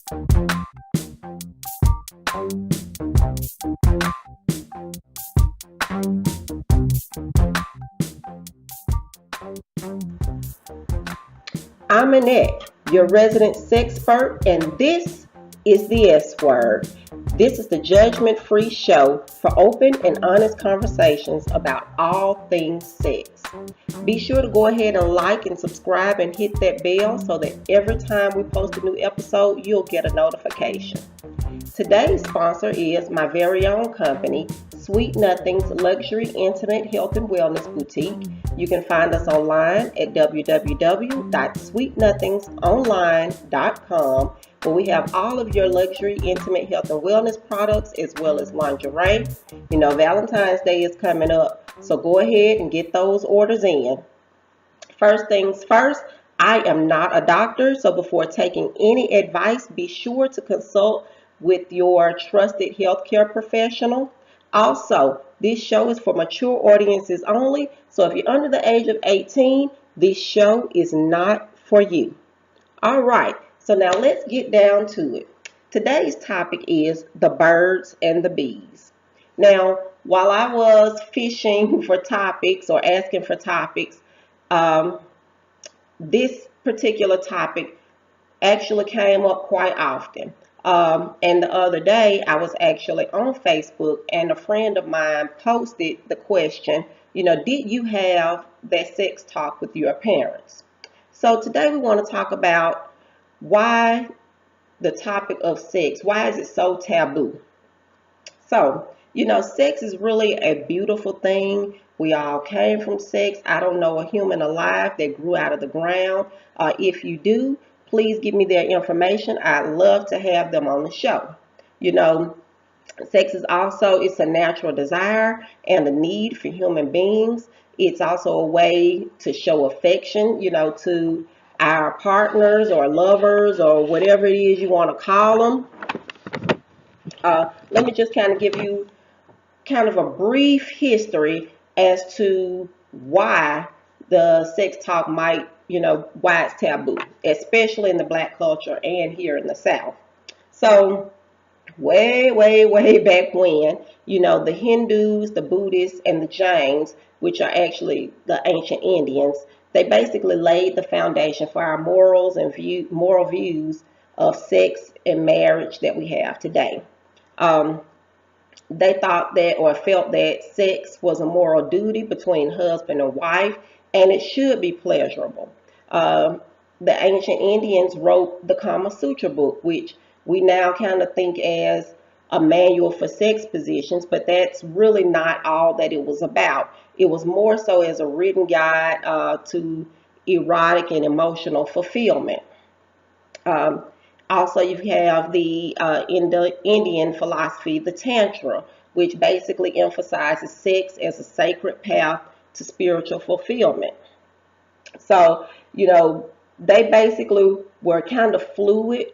I'm Annette, your resident sexpert, and this is the S Word. This is the judgment free show for open and honest conversations about all things sex. Be sure to go ahead and like and subscribe and hit that bell so that every time we post a new episode, you'll get a notification. Today's sponsor is my very own company, Sweet Nothings Luxury Intimate Health and Wellness Boutique. You can find us online at www.sweetnothingsonline.com, where we have all of your luxury intimate health and wellness products as well as lingerie. You know, Valentine's Day is coming up, so go ahead and get those orders in. First things first, I am not a doctor, so before taking any advice, be sure to consult with your trusted healthcare professional. Also, this show is for mature audiences only, so if you're under the age of 18, this show is not for you. All right, so now let's get down to it. Today's topic is the birds and the bees. Now, while I was fishing for topics or asking for topics, this particular topic actually came up quite often. And the other day, I was actually on Facebook, and a friend of mine posted the question, did you have that sex talk with your parents? So today we want to talk about why the topic of sex, why is it so taboo? So, sex is really a beautiful thing. We all came from sex. I don't know a human alive that grew out of the ground. If you do, please give me their information. I'd love to have them on the show. Sex is also, it's a natural desire and a need for human beings. It's also a way to show affection, to our partners or lovers or whatever it is you want to call them. Let me just kind of give you kind of a brief history as to why the sex talk might, why it's taboo, especially in the Black culture and here in the South. So way, way, way back when, the Hindus, the Buddhists, and the Jains, which are actually the ancient Indians, they basically laid the foundation for our morals and moral views of sex and marriage that we have today. They thought that or felt that sex was a moral duty between husband and wife, and it should be pleasurable. The ancient Indians wrote the Kama Sutra book, which we now kind of think as a manual for sex positions, but that's really not all that it was about. It was more so as a written guide to erotic and emotional fulfillment. Also, you have the Indian philosophy, the Tantra, which basically emphasizes sex as a sacred path to spiritual fulfillment. So, they basically were kind of fluid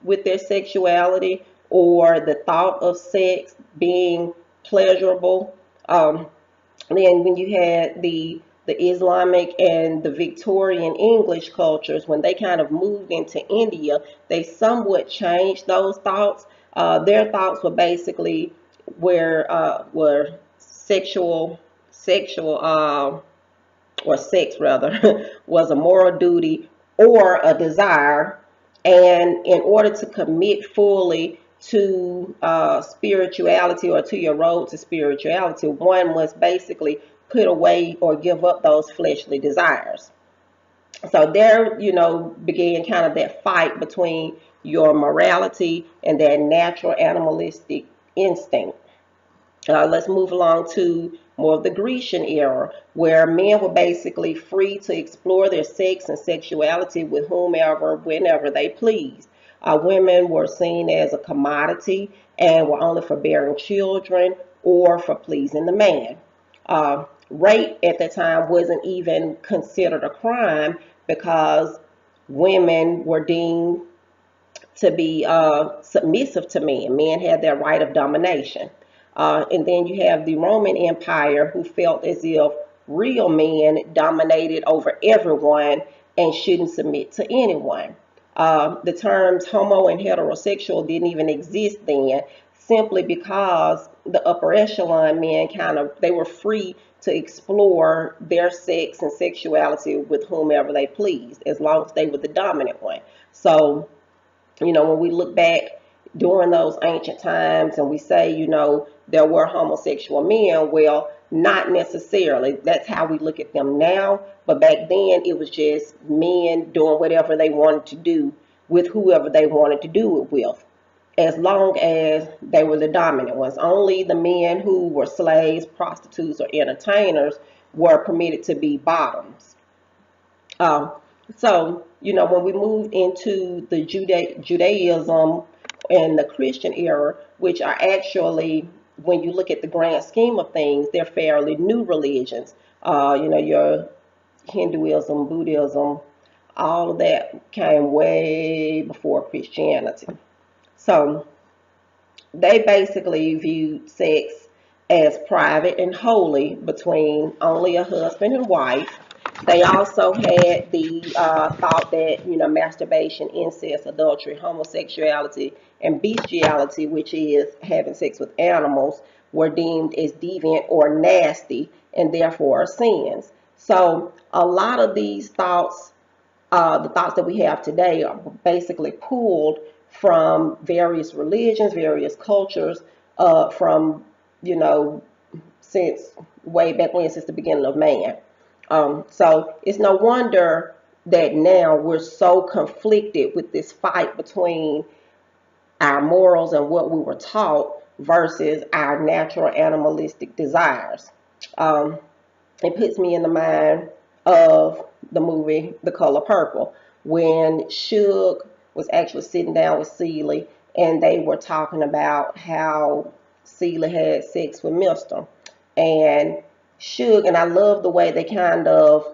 with their sexuality or the thought of sex being pleasurable. Then when you had the Islamic and the Victorian English cultures, when they kind of moved into India, they somewhat changed those thoughts. Their thoughts were basically were sexual or sex rather was a moral duty or a desire, and in order to commit fully to spirituality or to your road to spirituality, one must basically put away or give up those fleshly desires. So there, began kind of that fight between your morality and that natural animalistic instinct. Let's move along to more of the Grecian era, where men were basically free to explore their sex and sexuality with whomever, whenever they pleased. Women were seen as a commodity and were only for bearing children or for pleasing the man. Rape at the time wasn't even considered a crime because women were deemed to be submissive to men. Men had their right of domination. And then you have the Roman Empire, who felt as if real men dominated over everyone and shouldn't submit to anyone. The terms homo and heterosexual didn't even exist then, simply because the upper echelon men they were free to explore their sex and sexuality with whomever they pleased, as long as they were the dominant one. So, when we look back during those ancient times and we say, there were homosexual men, well, not necessarily. That's how we look at them now. But back then, it was just men doing whatever they wanted to do with whoever they wanted to do it with, as long as they were the dominant ones. Only the men who were slaves, prostitutes, or entertainers were permitted to be bottoms. Um, so, when we moved into the Judaism and the Christian era, which are actually, when you look at the grand scheme of things, they're fairly new religions. Your Hinduism, Buddhism, all of that came way before Christianity. So they basically viewed sex as private and holy between only a husband and wife. They also had the thought that, masturbation, incest, adultery, homosexuality, and bestiality, which is having sex with animals, were deemed as deviant or nasty and therefore sins. So a lot of these thoughts, the thoughts that we have today, are basically pulled from various religions, various cultures, from, since way back when, since the beginning of man. So it's no wonder that now we're so conflicted with this fight between our morals and what we were taught versus our natural animalistic desires. Um, it puts me in the mind of the movie The Color Purple, when Suge was actually sitting down with Celie and they were talking about how Celie had sex with Mister. And Suge, and I love the way they kind of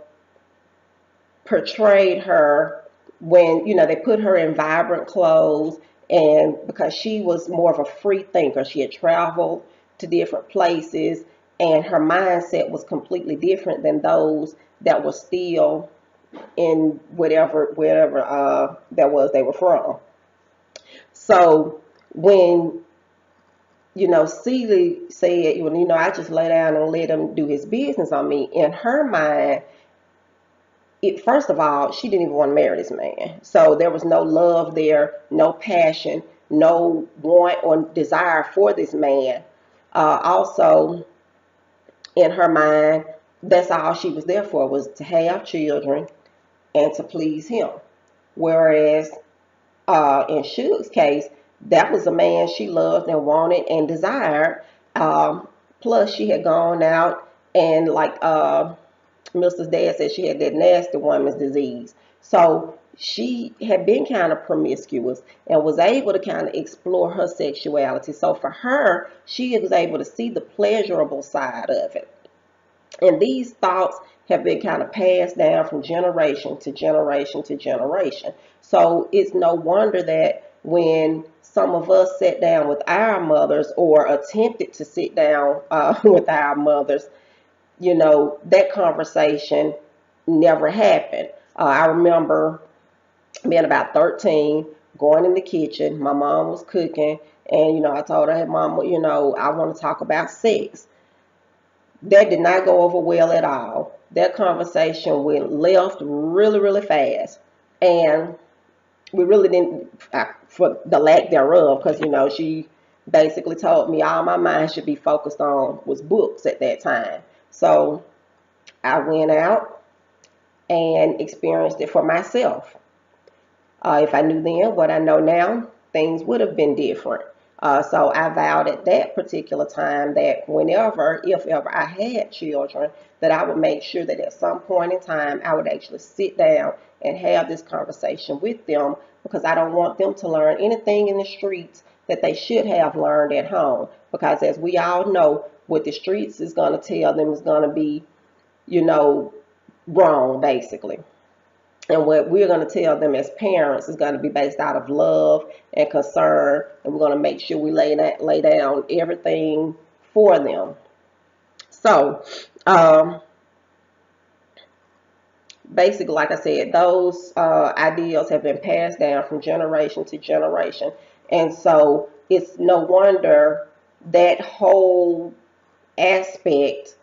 portrayed her when, they put her in vibrant clothes, and because she was more of a free thinker, she had traveled to different places, and her mindset was completely different than those that were still in wherever that was they were from. So when, Celie said, I just lay down and let him do his business on me, in her mind, first of all, she didn't even want to marry this man. So there was no love there, no passion, no want or desire for this man. Also, in her mind, that's all she was there for, was to have children and to please him. Whereas in Suge's case, that was a man she loved and wanted and desired. Plus, she had gone out and, like Mr.'s dad said, she had that nasty woman's disease. So she had been kind of promiscuous and was able to kind of explore her sexuality. So for her, she was able to see the pleasurable side of it. And these thoughts have been kind of passed down from generation to generation to generation. So it's no wonder that when some of us sat down with our mothers, or attempted to sit down with our mothers, that conversation never happened. I remember being about 13, going in the kitchen. My mom was cooking, and, I told her, hey, Mom, I want to talk about sex. That did not go over well at all. That conversation went left really, really fast. And we really didn't, for the lack thereof, because, she basically told me all my mind should be focused on was books at that time. So I went out and experienced it for myself. If I knew then what I know now, things would have been different. So I vowed at that particular time that whenever, if ever I had children, that I would make sure that at some point in time I would actually sit down and have this conversation with them, because I don't want them to learn anything in the streets that they should have learned at home. Because as we all know, what the streets is going to tell them is going to be, wrong, basically. And what we're going to tell them as parents is going to be based out of love and concern, and we're going to make sure we lay down everything for them. So basically, like I said, those ideals have been passed down from generation to generation. And so it's no wonder that whole aspect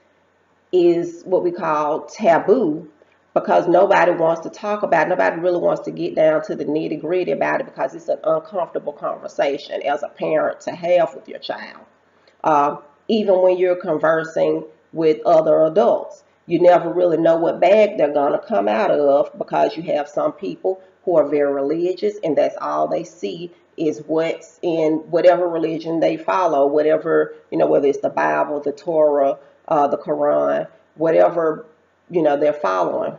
is what we call taboo, because nobody wants to talk about it. Nobody really wants to get down to the nitty gritty about it, because it's an uncomfortable conversation as a parent to have with your child. Uh, Even when you're conversing with other adults, you never really know what bag they're going to come out of, because you have some people who are very religious, and that's all they see is what's in whatever religion they follow, whatever, whether it's the Bible, the Torah, the Quran, whatever, they're following.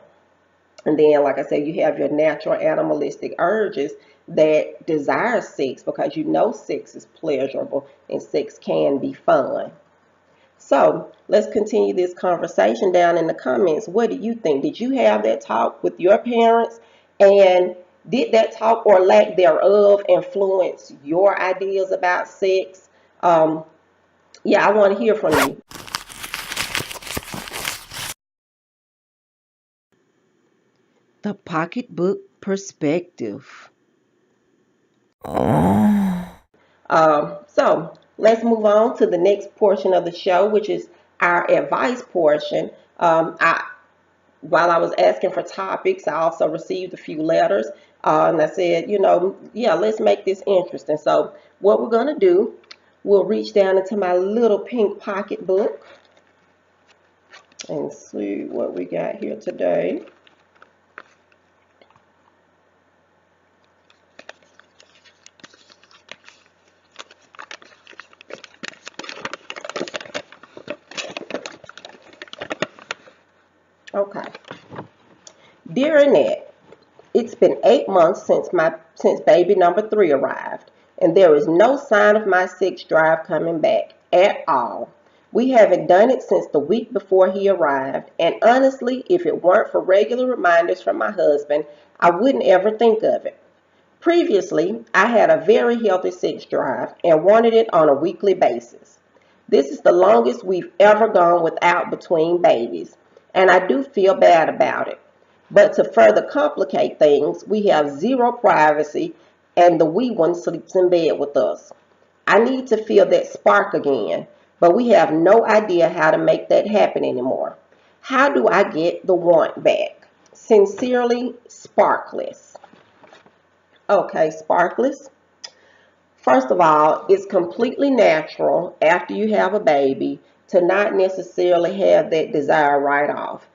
And then, like I said, you have your natural animalistic urges that desire sex, because sex is pleasurable and sex can be fun. So let's continue this conversation down in the comments. What do you think? Did you have that talk with your parents? And did that talk or lack thereof influence your ideas about sex? Yeah, I want to hear from you. The pocketbook perspective. So let's move on to the next portion of the show, which is our advice portion. While I was asking for topics, I also received a few letters, and I said, yeah, let's make this interesting. So what we're gonna do, we'll reach down into my little pink pocketbook and see what we got here today. Okay. Dear Annette, it's been 8 months since baby number 3 arrived, and there is no sign of my sex drive coming back at all. We haven't done it since the week before he arrived, and honestly, if it weren't for regular reminders from my husband, I wouldn't ever think of it. Previously, I had a very healthy sex drive and wanted it on a weekly basis. This is the longest we've ever gone without between babies, and I do feel bad about it. But to further complicate things, we have zero privacy, and the wee one sleeps in bed with us. I need to feel that spark again, but we have no idea how to make that happen anymore. How do I get the want back? Sincerely, Sparkless. Okay, Sparkless. First of all, it's completely natural after you have a baby to not necessarily have that desire right off.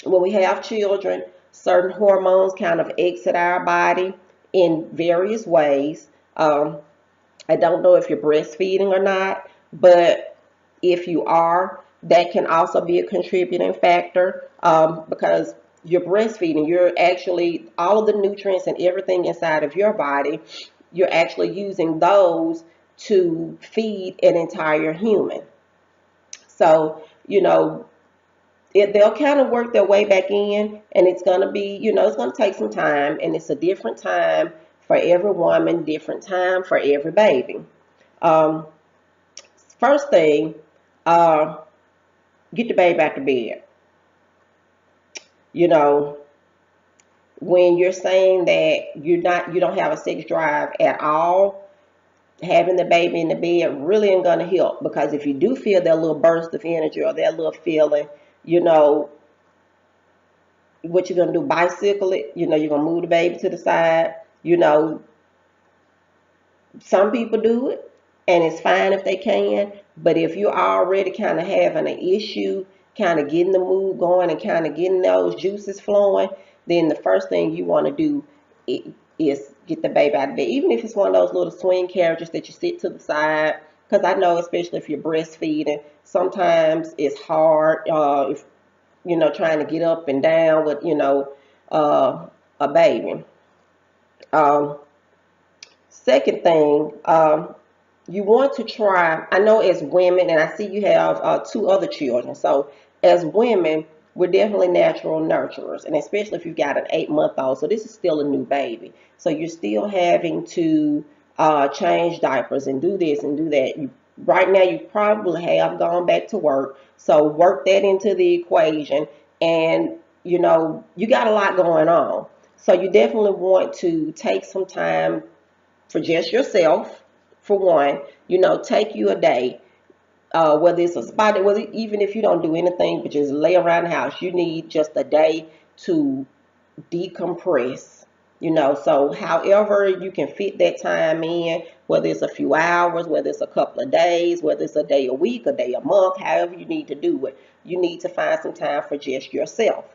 When we have children, certain hormones kind of exit our body in various ways. I don't know if you're breastfeeding or not, but if you are, that can also be a contributing factor, because you're breastfeeding. You're actually, all of the nutrients and everything inside of your body, you're actually using those to feed an entire human. So, they'll kind of work their way back in, and it's going to be, it's going to take some time, and it's a different time for every woman, different time for every baby. Um, First thing, uh, get the baby out of bed. You know, when you're saying that you don't have a sex drive at all, having the baby in the bed really ain't gonna help, because if you do feel that little burst of energy or that little feeling, you know, what you're gonna do, bicycle it, you're gonna move the baby to the side, some people do it, and it's fine if they can. But if you're already kind of having an issue, kind of getting the mood going and kind of getting those juices flowing, then the first thing you want to do is get the baby out of bed. Even if it's one of those little swing carriages that you sit to the side, because I know, especially if you're breastfeeding, sometimes it's hard, if trying to get up and down with a baby. Um, Second thing, you want to try, I know as women, and I see you have two other children. So as women, we're definitely natural nurturers, and especially if you've got an 8-month-old. So this is still a new baby. So you're still having to change diapers and do this and do that. Right now, you probably have gone back to work. So work that into the equation. And you got a lot going on. So you definitely want to take some time for just yourself, for one. Take you a day, whether it's a spot, whether even if you don't do anything but just lay around the house, you need just a day to decompress. So however you can fit that time in, whether it's a few hours, whether it's a couple of days, whether it's a day a week, a day a month, however you need to do it, you need to find some time for just yourself.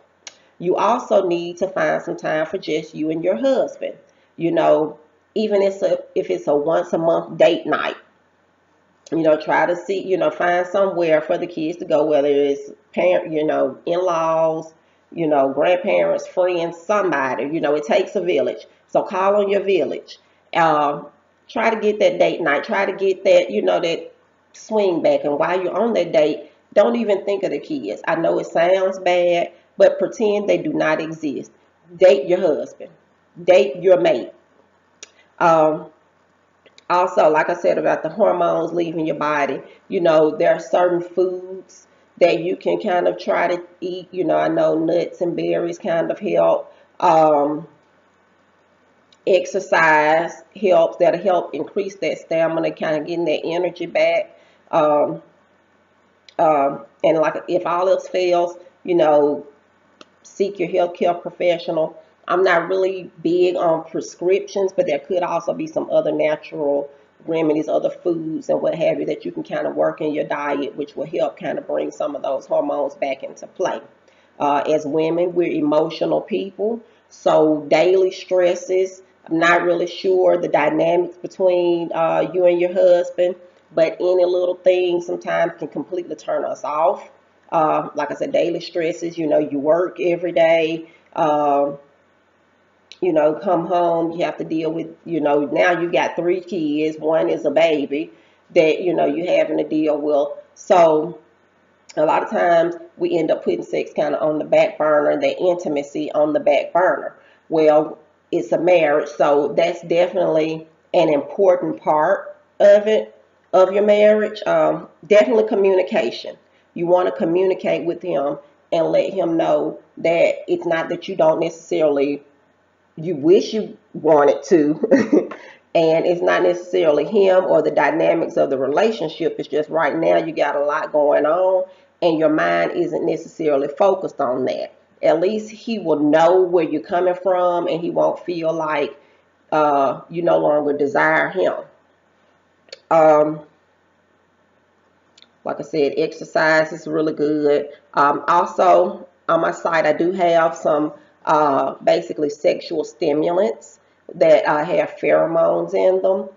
You also need to find some time for just you and your husband. You know, even if it's a once a month date night, try to see, find somewhere for the kids to go, whether it's parent, in-laws, grandparents, friends, somebody. It takes a village. So call on your village. Um, Try to get that date night. Try to get that, that swing back. And while you're on that date, don't even think of the kids. I know it sounds bad, but pretend they do not exist. Date your husband. Date your mate. Um, Also, like I said about the hormones leaving your body, there are certain foods that you can kind of try to eat. I know nuts and berries kind of help. Exercise helps. That'll help increase that stamina, kind of getting that energy back. Um, and like if all else fails, seek your healthcare professional. I'm not really big on prescriptions, but there could also be some other natural remedies, other foods, and what have you that you can kind of work in your diet, which will help kind of bring some of those hormones back into play. As women, we're emotional people, so daily stresses. I'm not really sure the dynamics between you and your husband, but any little thing sometimes can completely turn us off. Like I said, daily stresses, you work every day, come home, you have to deal with, now you got three kids, one is a baby that, you're having to deal with. So a lot of times we end up putting sex kind of on the back burner and the intimacy on the back burner. Well, it's a marriage, so that's definitely an important part of it, of your marriage. Definitely communication. You want to communicate with him and let him know that it's not that you don't necessarily, you wish you wanted to, and it's not necessarily him or the dynamics of the relationship. It's just right now you got a lot going on and your mind isn't necessarily focused on that. At least he will know where you're coming from and he won't feel like you no longer desire him. Um, like I said, exercise is really good. Also, on my site, I do have some basically sexual stimulants that have pheromones in them.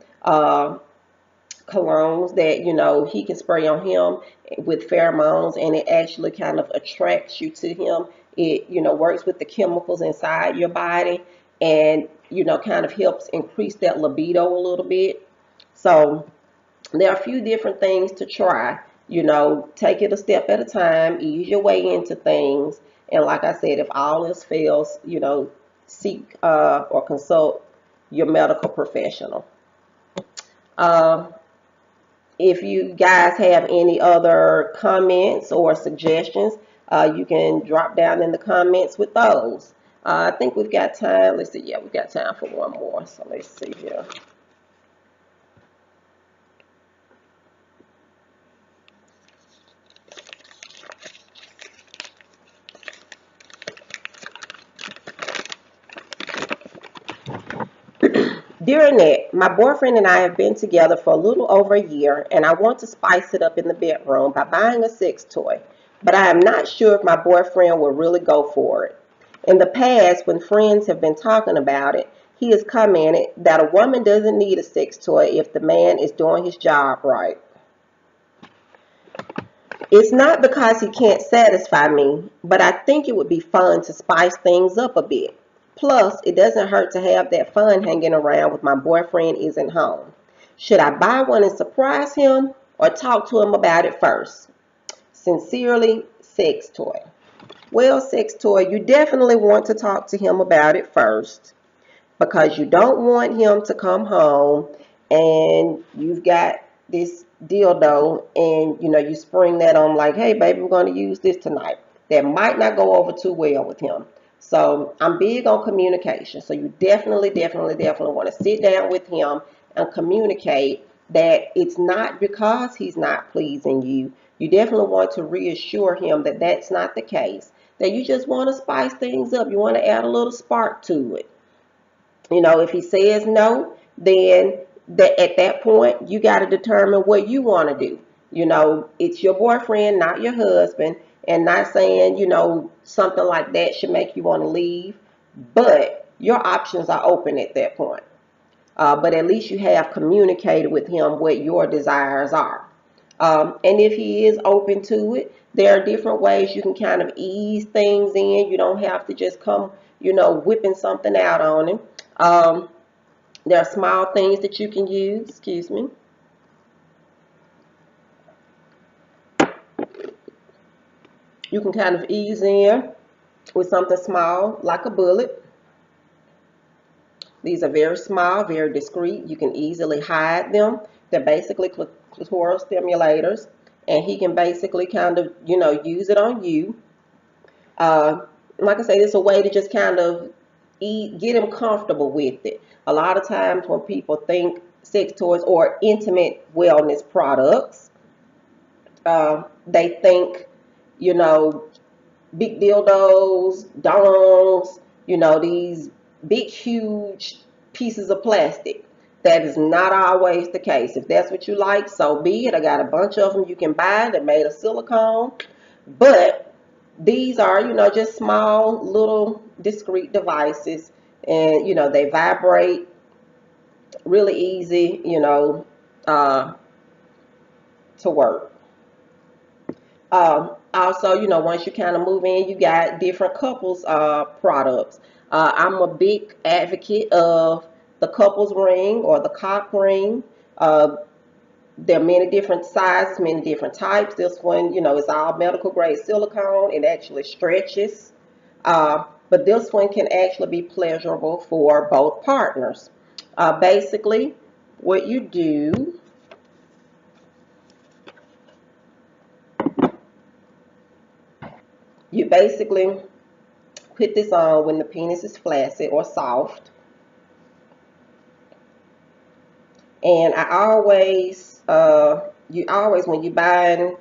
Colognes that he can spray on him with pheromones, and it actually kind of attracts you to him. It works with the chemicals inside your body, and kind of helps increase that libido a little bit. So there are a few different things to try. Take it a step at a time, ease your way into things, and like I said, if all else fails, seek or consult your medical professional. Uh, if you guys have any other comments or suggestions, you can drop down in the comments with those. I think we've got time. Let's see. Yeah, we've got time for one more. So let's see here. During that, my boyfriend and I have been together for a little over a year, and I want to spice it up in the bedroom by buying a sex toy. But I am not sure if my boyfriend will really go for it. In the past, when friends have been talking about it, he has commented that a woman doesn't need a sex toy if the man is doing his job right. It's not because he can't satisfy me, but I think it would be fun to spice things up a bit. Plus, it doesn't hurt to have that fun hanging around when my boyfriend isn't home. Should I buy one and surprise him or talk to him about it first? Sincerely, Sex Toy. Well, Sex Toy, you definitely want to talk to him about it first because you don't want him to come home and you've got this dildo and you spring that on like, hey baby, we're going to use this tonight. that might not go over too well with him. So I'm big on communication. So you definitely want to sit down with him and communicate that it's not because he's not pleasing you. You definitely want to reassure him that that's not the case. That you just want to spice things up. You want to add a little spark to it. If he says no, then at that point, you got to determine what you want to do. It's your boyfriend, not your husband, and not saying, something like that should make you want to leave, but your options are open at that point. But at least you have communicated with him what your desires are. And if he is open to it, there are different ways you can kind of ease things in. You don't have to just come, whipping something out on him. There are small things that you can use. Excuse me. You can kind of ease in with something small, like a bullet. These are very small, very discreet. You can easily hide them. They're basically clitoral stimulators, and he can basically kind of, use it on you. Like I say, it's a way to just kind of get him comfortable with it. A lot of times when people think sex toys or intimate wellness products, they think, big dildos, dongs, these big, huge pieces of plastic. That is not always the case. If that's what you like, so be it. I got a bunch of them you can buy. They're made of silicone. But these are, just small, little, discreet devices. And, they vibrate really easy, to work. Also, once you kind of move in, you got different couples products. I'm a big advocate of the couples ring or the cock ring. There are many different sizes, many different types. This one, is all medical grade silicone. It actually stretches. But this one can actually be pleasurable for both partners. Basically, what you do, you basically put this on when the penis is flaccid or soft. And I always, when you're buying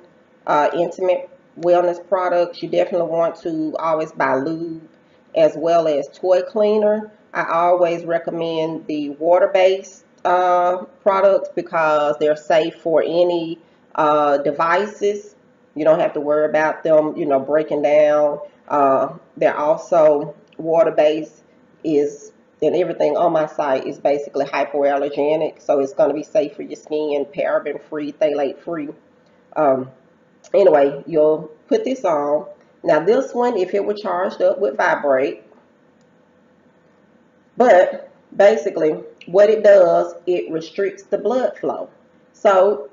intimate wellness products, you definitely want to always buy lube as well as toy cleaner. I always recommend the water-based products because they're safe for any devices. You don't have to worry about them, breaking down. They're also water-based, and everything on my site is basically hypoallergenic, so it's going to be safe for your skin, paraben-free, phthalate-free. Anyway, you'll put this on. Now this one, if it were charged up, would vibrate. But basically, what it does, it restricts the blood flow. So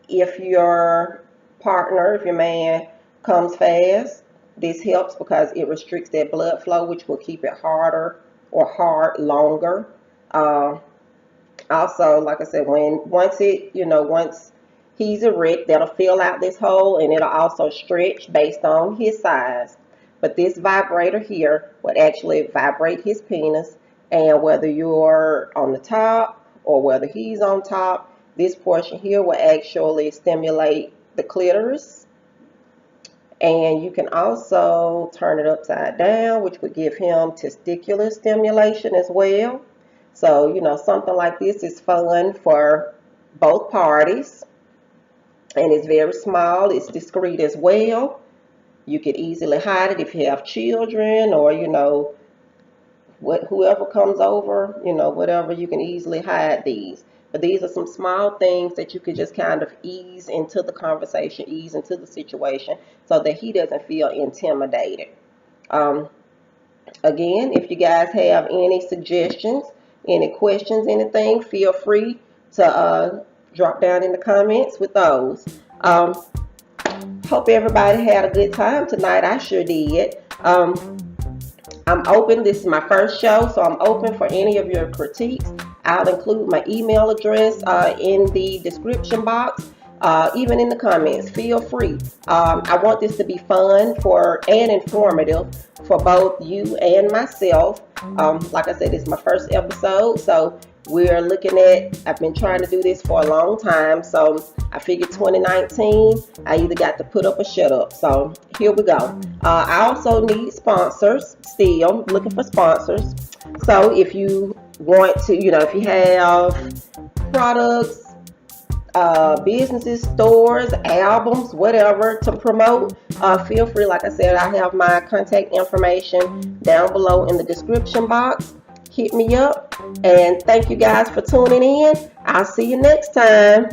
if your partner, if your man comes fast, this helps because it restricts that blood flow, which will keep it harder or hard longer. Also, like I said, once he's erect, that'll fill out this hole, and it'll also stretch based on his size. But this vibrator here would actually vibrate his penis, and whether you're on the top or whether he's on top, this portion here will actually stimulate the clitoris. And you can also turn it upside down, which would give him testicular stimulation as well. So, something like this is fun for both parties. And it's very small. It's discreet as well. You could easily hide it if you have children or, whoever comes over, whatever, you can easily hide these. But these are some small things that you could just kind of ease into the conversation, ease into the situation so that he doesn't feel intimidated. Again, if you guys have any suggestions, any questions, anything, feel free to drop down in the comments with those. Hope everybody had a good time tonight. I sure did. I'm open. This is my first show, so I'm open for any of your critiques. I'll include my email address in the description box. even in the comments. Feel free. I want this to be fun and informative for both you and myself. Like I said, it's my first episode, so we're looking at, I've been trying to do this for a long time, so I figured 2019, I either got to put up or shut up. So here we go. I also need sponsors, still looking for sponsors. So if you want to, if you have products, businesses, stores, albums, whatever to promote, feel free. Like I said, I have my contact information down below in the description box. Hit me up, and thank you guys for tuning in. I'll see you next time.